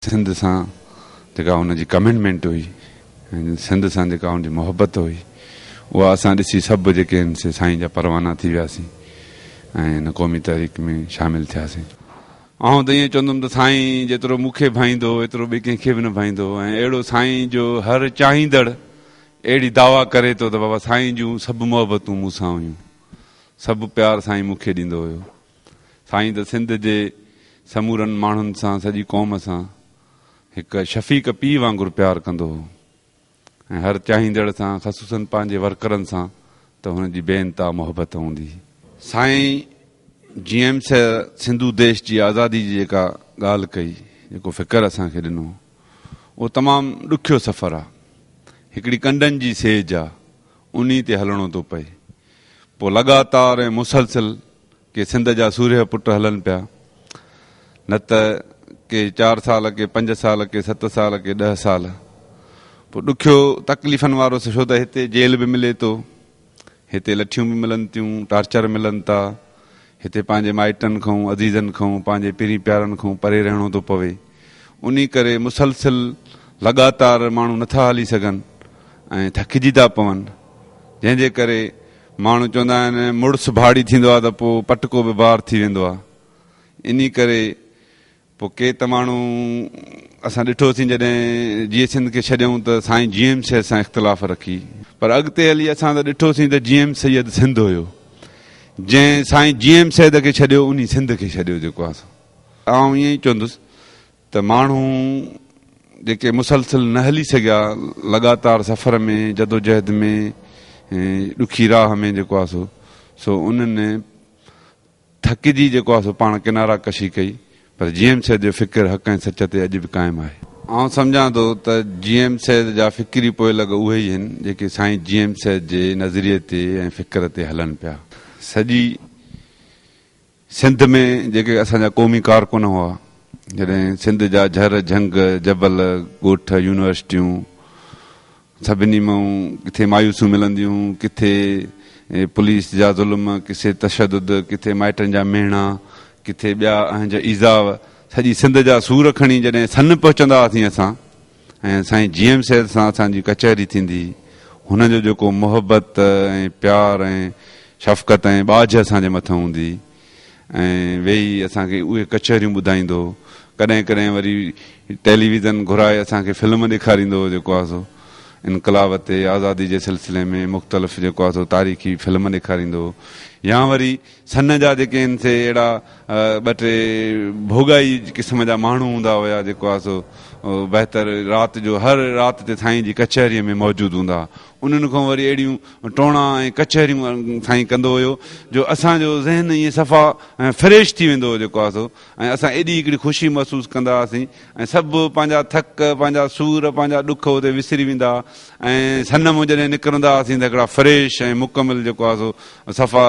सिंध सां जेका हुनजी कमिटमेंट हुई ऐं सिंध सां जेका हुनजी मोहबत हुई उहा असां ॾिसी सभु जेके आहिनि से साईं जा परवाना थी वियासीं ऐं हिन क़ौमी तहरीक में शामिलु थियासीं। आउं त ईअं चवंदुमि त साईं जेतिरो मूंखे भाईंदो एतिरो ॿिए कंहिंखे बि न भाईंदो ऐं अहिड़ो साईं जो हर चाहींदड़ अहिड़ी दावा करे थो त बाबा साईं जूं सभु मोहबतूं मूंसां हुयूं, सभु प्यारु साईं मूंखे ॾींदो हुयो। साईं त सिंध जे समूरनि माण्हुनि सां सॼी क़ौम सां हिकु शफ़ीक़ पीउ वांगुरु प्यारु कंदो हो ऐं हर चाहींदड़ सां ख़ुसूसन पंहिंजे वर्करनि सां त हुनजी बेइंतहा मोहबत हूंदी। साईं जीअं सिंधु देश जी आज़ादी जी जेका ॻाल्हि कई, जेको फ़िक्र असांखे ॾिनो, उहो तमामु ॾुखियो सफ़रु आहे। हिकिड़ी कंडनि जी सेज आहे, उन ते हलणो थो पए। पोइ लगातार ऐं मुसलसिल के सिंध जा सूर्य पुट हलनि पिया, न त के 4 साल के 5 साल के 7 साल के 10 साल। पोइ ॾुखियो तकलीफ़नि वारो छो त हिते जेल बि मिले थो, हिते लठियूं बि मिलनि थियूं, टार्चर मिलनि था, हिते पंहिंजे माइटनि खां अज़ीज़नि खां पंहिंजे पिरी प्यारनि खां परे रहणो थो पवे। उन करे मुसलसिल लगातार माण्हू नथा हली सघनि ऐं थकिजी था पवनि, जंहिंजे करे माण्हू चवंदा आहिनि मुड़ुसु भाड़ी थींदो आहे त पोइ पटको बि बार थी वेंदो आहे। इन करे पोइ के त माण्हू असां ॾिठोसीं जॾहिं जीअं सिंध खे छॾियऊं त साईं GM सैद सां इख़्तिलाफ़ रखी, पर अॻिते हली असां त ॾिठोसीं त GM सैयद सिंध हुयो। जंहिं साईं GM सैद खे छॾियो उन सिंध खे छॾियो जेको आहे। आउं ईअं ई चवंदुसि त माण्हू जेके मुसलसिल न हली सघिया लगातार सफ़र में, जदोजहद में, ॾुखी राह में जेको आहे सो उन्हनि थकिजी जेको आहे सो पाण किनारा कशी कई, पर GM सैद जो फ़िक्र हक़ ऐं सच ते अॼु बि क़ाइमु आहे। आउं सम्झां थो त GM सैद जा फ़िक्री पोइ लॻ उहे ई आहिनि जेके साईं GM सैद जे नज़रिए ते ऐं फ़िक्र ते हलनि पिया। सॼी सिंध में जेके असांजा क़ौमी कारकुन हुआ, जॾहिं सिंध जा झर झंग जबल ॻोठ यूनिवर्सिटियूं सभिनी मां किथे मायूसूं मिलंदियूं, किथे पुलिस जा ज़ुल्म, किथे तशदुद, किथे माइटनि जा मेणा, किथे ॿिया अहंज ईज़ाव, सॼी सिंध जा सूर खणी जॾहिं सन पहुचंदा हुआसीं असां ऐं साईं GM सैद सां असांजी कचहरी थींदी, हुनजो जेको मोहबत ऐं प्यार ऐं शफ़क़त ऐं ॿाझ असांजे मथां हूंदी ऐं वेही असांखे उहे कचहरियूं ॿुधाईंदो। कॾहिं कॾहिं वरी टेलीविज़न घुराए असांखे फिल्म ॾेखारींदो हो जेको आहे सो इनकलाब ते, आज़ादी जे सिलसिले में मुख़्तलिफ़ जेको आहे सो तारीख़ी फिल्म ॾेखारींदो, या वरी सन जा जेके आहिनि से अहिड़ा 2-3 भोगाई क़िस्म जा माण्हू हूंदा हुया जेको आहे सो बहितर राति जो हर राति ते साईं जी कचहरीअ में मौजूदु हूंदा। उन्हनि खां वरी अहिड़ियूं टोणा ऐं कचहरियूं साईं कंदो हुयो जो असांजो ज़हन ईअं सफ़ा ऐं फ्रेश थी वेंदो हो जेको आहे सो, ऐं असां एॾी हिकिड़ी ख़ुशी महसूसु कंदा हुआसीं ऐं सभु पंहिंजा थक, पंहिंजा सूर, पंहिंजा ॾुख उते विसरी वेंदा ऐं सन मां जॾहिं निकिरंदा हुआसीं त हिकिड़ा फ्रेश ऐं मुकमिल जेको आहे सो सफ़ा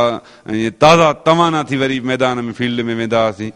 ऐं ताज़ा तवाना थी वरी मैदान में फील्ड में वेंदा हुआसीं।